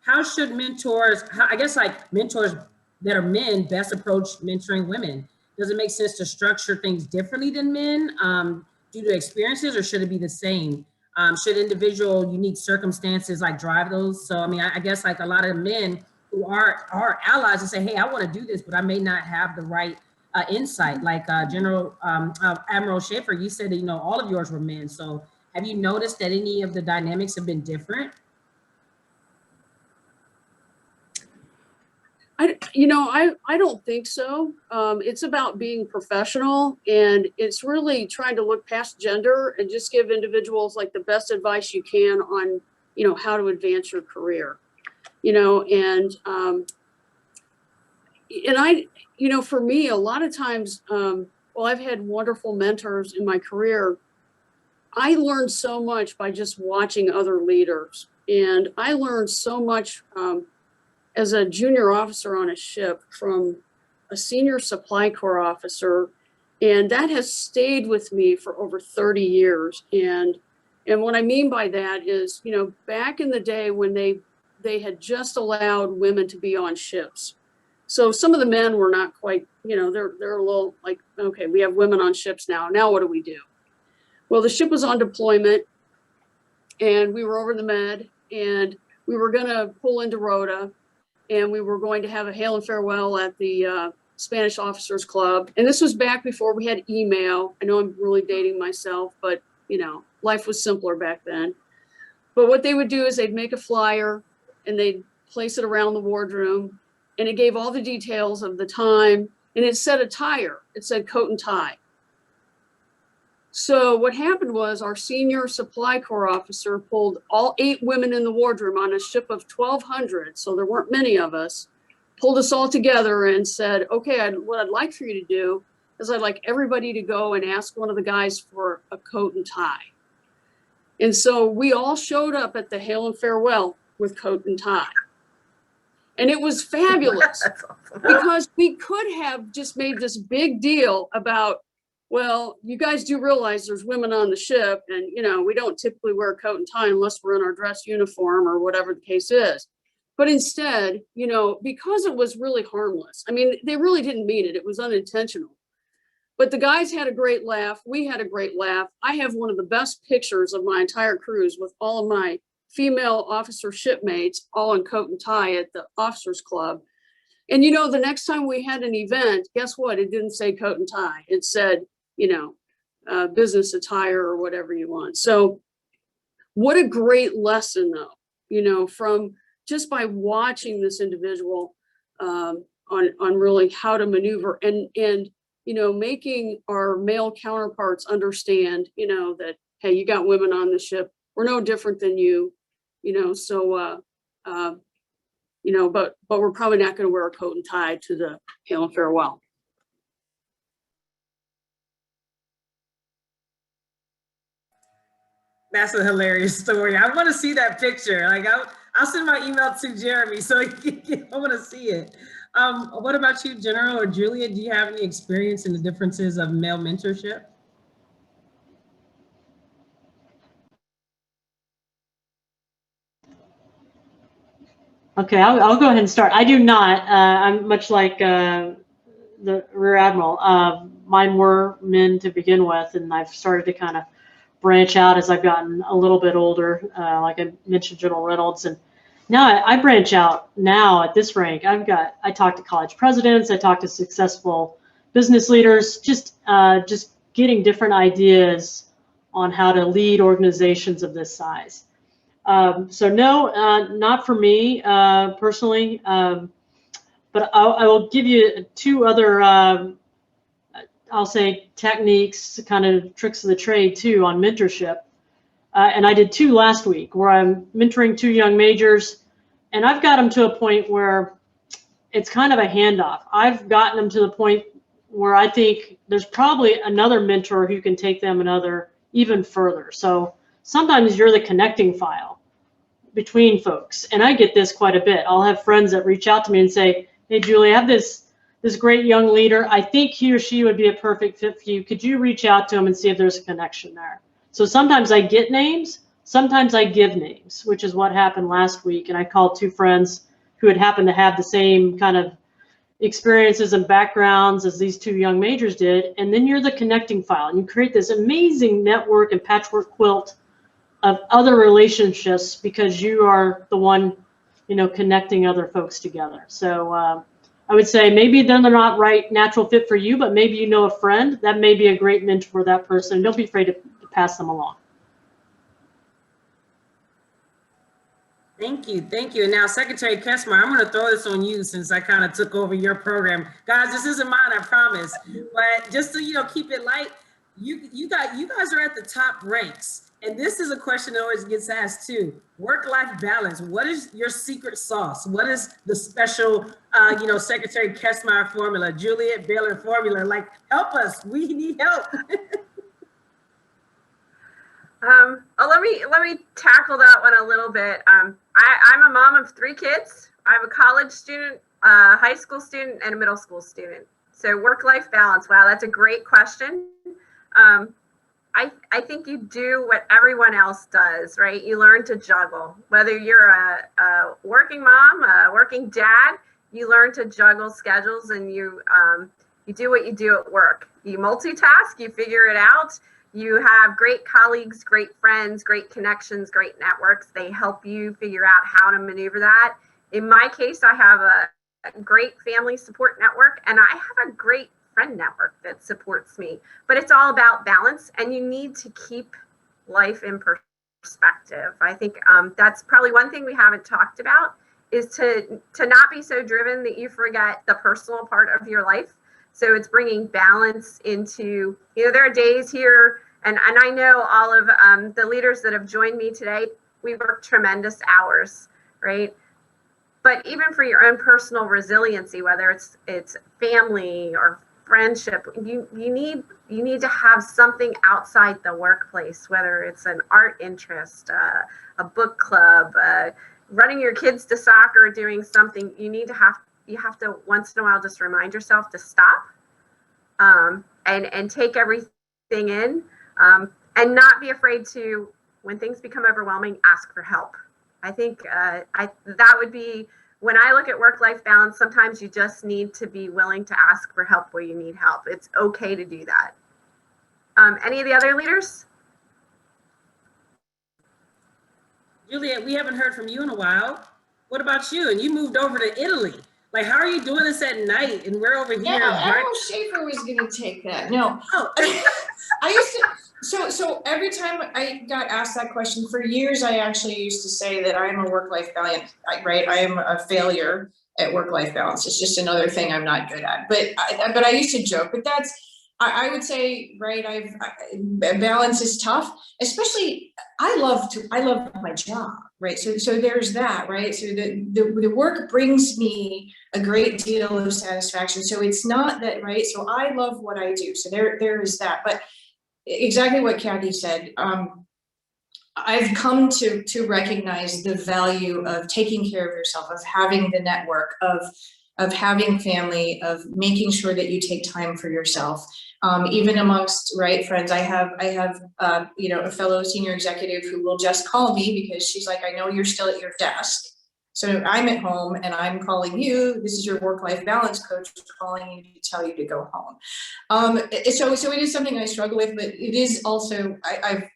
How should mentors, I guess like mentors that are men, best approach mentoring women? Does it make sense to structure things differently than men due to experiences, or should it be the same? Should individual unique circumstances like drive those? So, I mean, I guess like a lot of men who are allies and say, hey, I want to do this, but I may not have the right insight. Like General Admiral Schaefer, you said that, you know, all of yours were men. So have you noticed that any of the dynamics have been different? I don't think so. It's about being professional, and it's really trying to look past gender and just give individuals like the best advice you can on, you know, how to advance your career, you know, and I, you know, for me, a lot of times, well, I've had wonderful mentors in my career. I learned so much by just watching other leaders, and I learned so much as a junior officer on a ship from a senior supply corps officer, and that has stayed with me for over 30 years. And what I mean by that is, you know, back in the day when they had just allowed women to be on ships. So some of the men were not quite, you know, they're a little like, okay, we have women on ships now. Now what do we do? Well, the ship was on deployment, and we were over the Med, and we were going to pull into Rota, and we were going to have a hail and farewell at the Spanish Officers Club. And this was back before we had email. I know I'm really dating myself, but, you know, life was simpler back then. But what they would do is they'd make a flyer and they'd place it around the wardroom, and it gave all the details of the time, and it said attire. It said coat and tie. So what happened was our senior supply corps officer pulled all 8 women in the wardroom on a ship of 1,200, so there weren't many of us, pulled us all together and said, okay, what I'd like for you to do is I'd like everybody to go and ask one of the guys for a coat and tie. And so we all showed up at the hail and farewell with coat and tie. And it was fabulous. That's awesome. Because we could have just made this big deal about, well, you guys do realize there's women on the ship, and, you know, we don't typically wear a coat and tie unless we're in our dress uniform or whatever the case is. But instead, you know, because it was really harmless, I mean, they really didn't mean it. It was unintentional. But the guys had a great laugh. We had a great laugh. I have one of the best pictures of my entire cruise with all of my female officer shipmates all in coat and tie at the Officers Club. And, you know, the next time we had an event, guess what? It didn't say coat and tie. It said, you know, business attire or whatever you want. So what a great lesson, though, you know, from just by watching this individual on really how to maneuver and, you know, making our male counterparts understand, you know, that, hey, you got women on the ship. We're no different than you, you know, so, you know, but we're probably not going to wear a coat and tie to the hail and farewell. That's a hilarious story. I want to see that picture. Like I'll send my email to Jeremy so I want to see it. What about you, General or Julia? Do you have any experience in the differences of male mentorship? Okay, I'll go ahead and start. I do not. I'm much like the Rear Admiral. Mine were men to begin with, and I've started to kind of branch out as I've gotten a little bit older. Like I mentioned, General Reynolds, and now I branch out now at this rank. I talk to college presidents. I talk to successful business leaders. Just getting different ideas on how to lead organizations of this size. So no, not for me personally, but I will give you two other, I'll say techniques, kind of tricks of the trade too on mentorship. And I did two last week where I'm mentoring two young majors, and I've got them to a point where it's kind of a handoff. I've gotten them to the point where I think there's probably another mentor who can take them another even further. So sometimes you're the connecting file between folks, and I get this quite a bit. I'll have friends that reach out to me and say, hey Julie, I have this great young leader. I think he or she would be a perfect fit for you. Could you reach out to him and see if there's a connection there? So sometimes I get names, sometimes I give names, which is what happened last week. And I called two friends who had happened to have the same kind of experiences and backgrounds as these two young majors did. And then you're the connecting file, and you create this amazing network and patchwork quilt of other relationships because you are the one, connecting other folks together. So I would say maybe they're not right natural fit for you, but maybe you know a friend that may be a great mentor for that person. Don't be afraid to pass them along. Thank you. Thank you. And now, Secretary Kessler, I'm going to throw this on you since I kind of took over your program. Guys, this isn't mine, I promise. But just to, keep it light, you guys are at the top ranks. And this is a question that always gets asked too. Work-life balance. What is your secret sauce? What is the special, Secretary Kessler formula, Juliet Baylor formula? Like, help us. We need help. Let me tackle that one a little bit. I'm a mom of 3 kids. I have a college student, a high school student, and a middle school student. So work-life balance. Wow, that's a great question. I think you do what everyone else does, right? You learn to juggle. Whether you're a working mom, a working dad, you learn to juggle schedules, and you do what you do at work. You multitask, you figure it out. You have great colleagues, great friends, great connections, great networks. They help you figure out how to maneuver that. In my case, I have a great family support network, and I have a great friend network that supports me. But it's all about balance, and you need to keep life in perspective. I think that's probably one thing we haven't talked about, is to not be so driven that you forget the personal part of your life. So it's bringing balance into, there are days here, and I know all of the leaders that have joined me today, we work tremendous hours, right? But even for your own personal resiliency, whether it's family or friendship, you need to have something outside the workplace, whether it's an art interest, a book club, running your kids to soccer, doing something. You have to once in a while just remind yourself to stop and take everything in, and not be afraid to, when things become overwhelming, ask for help. I think that would be, when I look at work-life balance, sometimes you just need to be willing to ask for help where you need help. It's okay to do that. Any of the other leaders? Juliet, we haven't heard from you in a while. What about you? And you moved over to Italy. Like, how are you doing this at night? And we're over here. Yeah, Admiral Schaefer was going to take that. No, I used to. So every time I got asked that question, for years, I actually used to say that I am a work-life balance, right? I am a failure at work-life balance. It's just another thing I'm not good at. But I used to joke. But that's, I would say, right? Balance is tough, especially. I love my job, right? So there's that, right? So the work brings me a great deal of satisfaction. So it's not that, right? So I love what I do. So there is that. But exactly what Kathy said. I've come to recognize the value of taking care of yourself, of having the network, of having family, of making sure that you take time for yourself. Even amongst friends, I have a fellow senior executive who will just call me because she's like, I know you're still at your desk. So I'm at home and I'm calling you. This is your work-life balance coach calling you to tell you to go home. So it is something I struggle with, but it is also, I've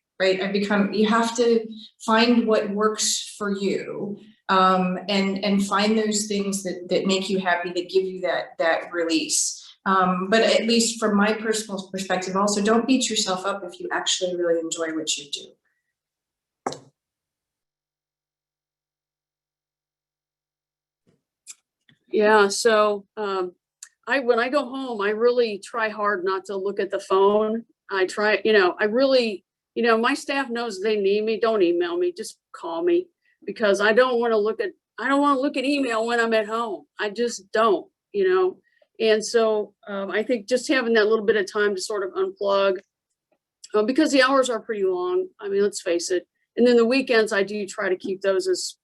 become, you have to find what works for you, and find those things that make you happy, that give you that release. But at least from my personal perspective, also don't beat yourself up if you actually really enjoy what you do. Yeah, so when I go home, I really try hard not to look at the phone. I try, I really, my staff knows they need me. Don't email me, just call me, because I don't want to look at email when I'm at home. I just don't, And so I think just having that little bit of time to sort of unplug, because the hours are pretty long. I mean, let's face it. And then the weekends, I do try to keep those as,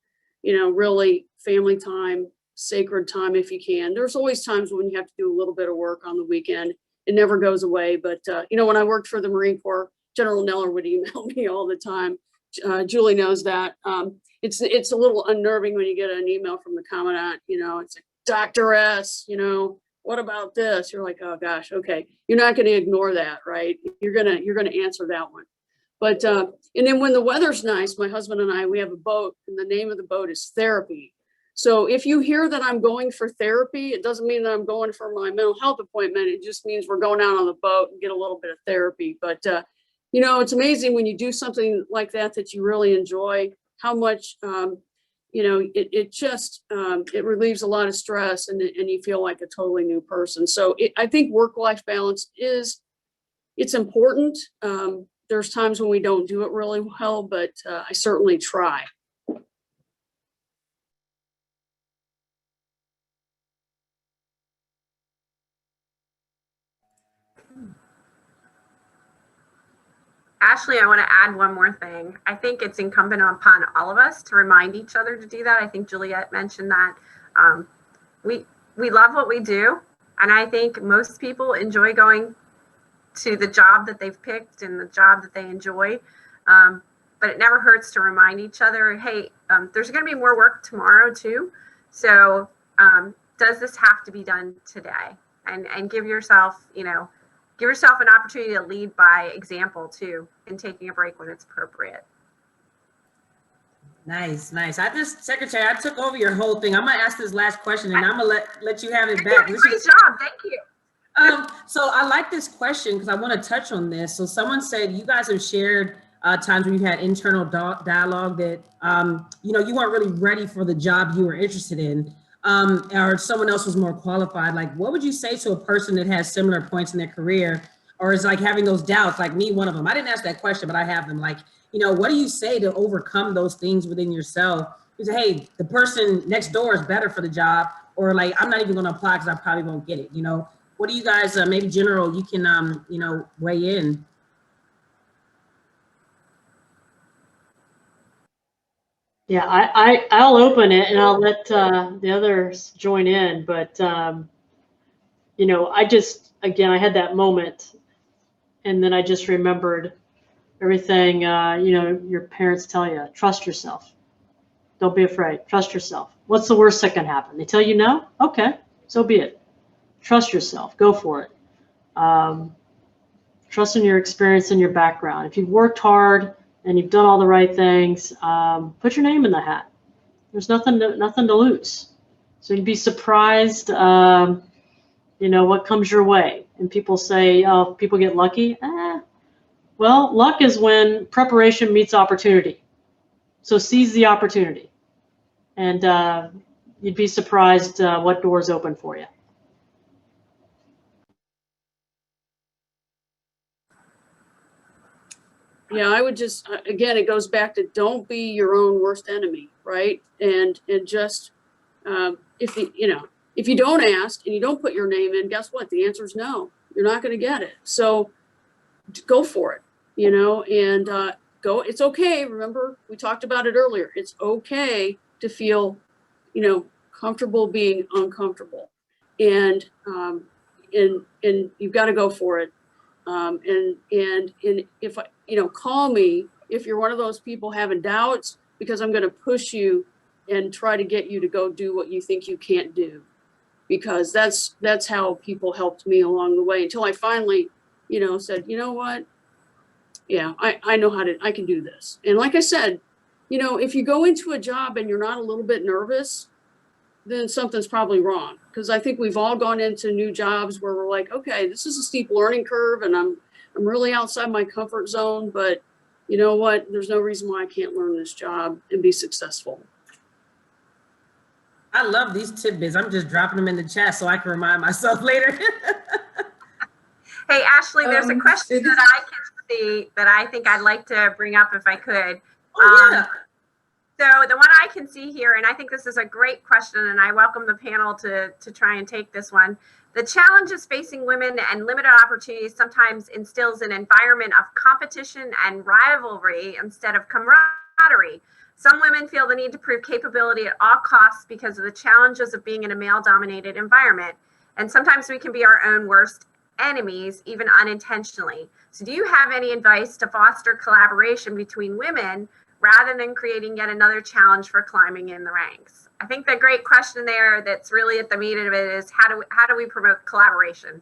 really family time, sacred time if you can. There's always times when you have to do a little bit of work on the weekend. It never goes away. But, when I worked for the Marine Corps, General Neller would email me all the time. Julie knows that. It's a little unnerving when you get an email from the commandant, it's like, Dr. S, what about this? You're like, oh gosh, okay. You're not going to ignore that, right? You're going to answer that one. But, and then when the weather's nice, my husband and I, we have a boat, and the name of the boat is Therapy. So if you hear that I'm going for therapy, it doesn't mean that I'm going for my mental health appointment. It just means we're going out on the boat and get a little bit of therapy. But, it's amazing when you do something like that you really enjoy, how much, it relieves a lot of stress, and you feel like a totally new person. So I think work-life balance it's important. There's times when we don't do it really well, but I certainly try. Ashley, I want to add one more thing. I think it's incumbent upon all of us to remind each other to do that. I think Juliet mentioned that. We love what we do, and I think most people enjoy going to the job that they've picked and the job that they enjoy. But it never hurts to remind each other, hey, there's going to be more work tomorrow too. So does this have to be done today? And give yourself, give yourself an opportunity to lead by example too, and taking a break when it's appropriate. Nice. Secretary, I took over your whole thing. I'm gonna ask this last question, and I'm gonna let you have it back. Great job, thank you. So I like this question because I want to touch on this. So someone said you guys have shared times when you had internal dialogue that you weren't really ready for the job you were interested in, or someone else was more qualified. Like, what would you say to a person that has similar points in their career, or is like having those doubts? Like me, one of them. I didn't ask that question, but I have them. Like, what do you say to overcome those things within yourself? You say, hey, the person next door is better for the job, or like, I'm not even going to apply because I probably won't get it. What do you guys, maybe General, you can, weigh in? Yeah, I'll open it and I'll let the others join in. But, I had that moment, and then I just remembered everything, your parents tell you. Trust yourself. Don't be afraid. Trust yourself. What's the worst that can happen? They tell you no? Okay, so be it. Trust yourself. Go for it. Trust in your experience and your background. If you've worked hard and you've done all the right things, put your name in the hat. There's nothing to lose. So you'd be surprised, what comes your way. And people say, oh, people get lucky. Well, luck is when preparation meets opportunity. So seize the opportunity, and you'd be surprised what doors open for you. Yeah, I would just, again, it goes back to don't be your own worst enemy, right? And just, if you don't ask and you don't put your name in, guess what? The answer is no. You're not going to get it. So go for it, and It's okay. Remember, we talked about it earlier. It's okay to feel, comfortable being uncomfortable, and you've got to go for it. And if call me if you're one of those people having doubts, because I'm going to push you and try to get you to go do what you think you can't do, because that's how people helped me along the way, until I finally, said, you know what? Yeah, I know I can do this. And like I said, if you go into a job and you're not a little bit nervous, then something's probably wrong. Because I think we've all gone into new jobs where we're like, okay, this is a steep learning curve and I'm really outside my comfort zone, but you know what? There's no reason why I can't learn this job and be successful. I love these tidbits. I'm just dropping them in the chat so I can remind myself later. Hey, Ashley, there's a question that I can see that I think I'd like to bring up if I could. Oh, yeah. So the one I can see here, and I think this is a great question, and I welcome the panel to try and take this one. The challenges facing women and limited opportunities sometimes instills an environment of competition and rivalry instead of camaraderie. Some women feel the need to prove capability at all costs because of the challenges of being in a male-dominated environment. And sometimes we can be our own worst enemies, even unintentionally. So do you have any advice to foster collaboration between women rather than creating yet another challenge for climbing in the ranks? I think the great question there that's really at the meat of it is how do we promote collaboration?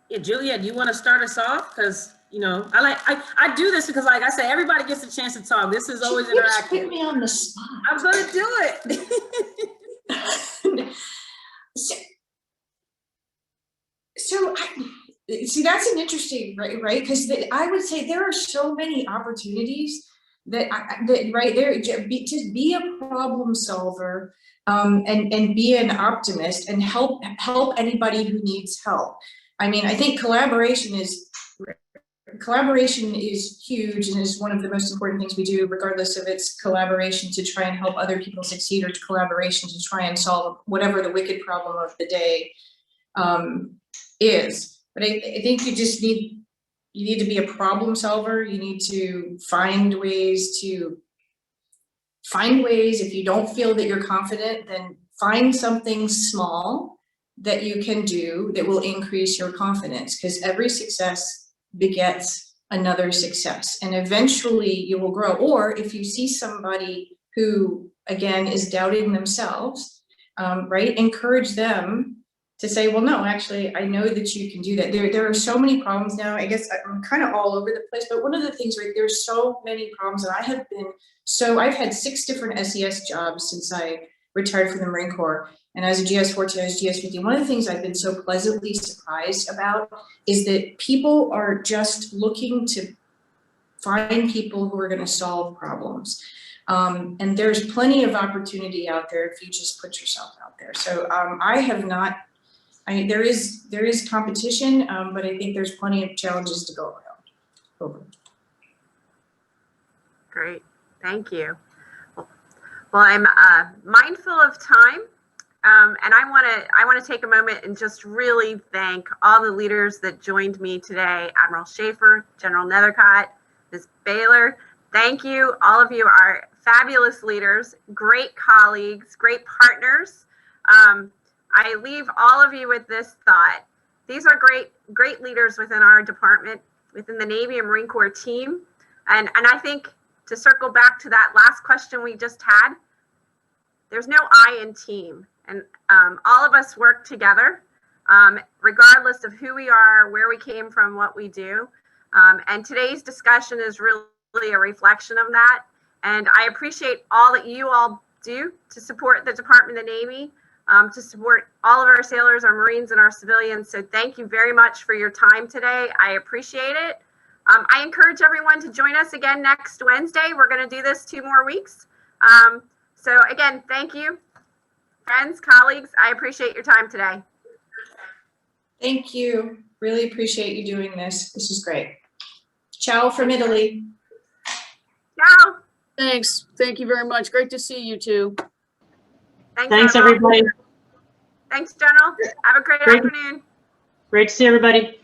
Yeah, Juliet, do you want to start us off? Because I do this because, like I said, everybody gets a chance to talk. This is always You just interactive. put me on the spot. I'm going to do it. So see, that's an interesting, right? Because I would say there are so many opportunities that right there, to be a problem solver, and be an optimist and help anybody who needs help. I mean, I think collaboration is huge and is one of the most important things we do, regardless of its collaboration to try and help other people succeed, or collaboration to try and solve whatever the wicked problem of the day is. But I think you just need to be a problem solver. You need to find ways. If you don't feel that you're confident, then find something small that you can do that will increase your confidence, because every success begets another success, and eventually you will grow. Or if you see somebody who, again, is doubting themselves, right, encourage them to say, well, no, actually, I know that you can do that. There are so many problems now. I guess I'm kind of all over the place, but one of the things, right, there's so many problems, and I've had 6 different SES jobs since I retired from the Marine Corps. And as a GS-14, I was GS-15. One of the things I've been so pleasantly surprised about is that people are just looking to find people who are going to solve problems. And there's plenty of opportunity out there if you just put yourself out there. So there is competition, but I think there's plenty of challenges to go around. Over. Great, thank you. Well, I'm mindful of time, and I want to take a moment and just really thank all the leaders that joined me today: Admiral Schaefer, General Nethercott, Ms. Baylor. Thank you. All of you are fabulous leaders, great colleagues, great partners. I leave all of you with this thought. These are great leaders within our department, within the Navy and Marine Corps team. And I think, to circle back to that last question we just had, there's no I in team. And all of us work together, regardless of who we are, where we came from, what we do. And today's discussion is really a reflection of that. And I appreciate all that you all do to support the Department of the Navy, to support all of our sailors, our Marines, and our civilians. So thank you very much for your time today. I appreciate it. I encourage everyone to join us again next Wednesday. We're going to do this 2 more weeks. So again, thank you, friends, colleagues. I appreciate your time today. Thank you. Really appreciate you doing this. This is great. Ciao from Italy. Ciao. Thanks. Thank you very much. Great to see you too. Thanks, everybody. Thanks, General. Have a great afternoon. Great to see everybody.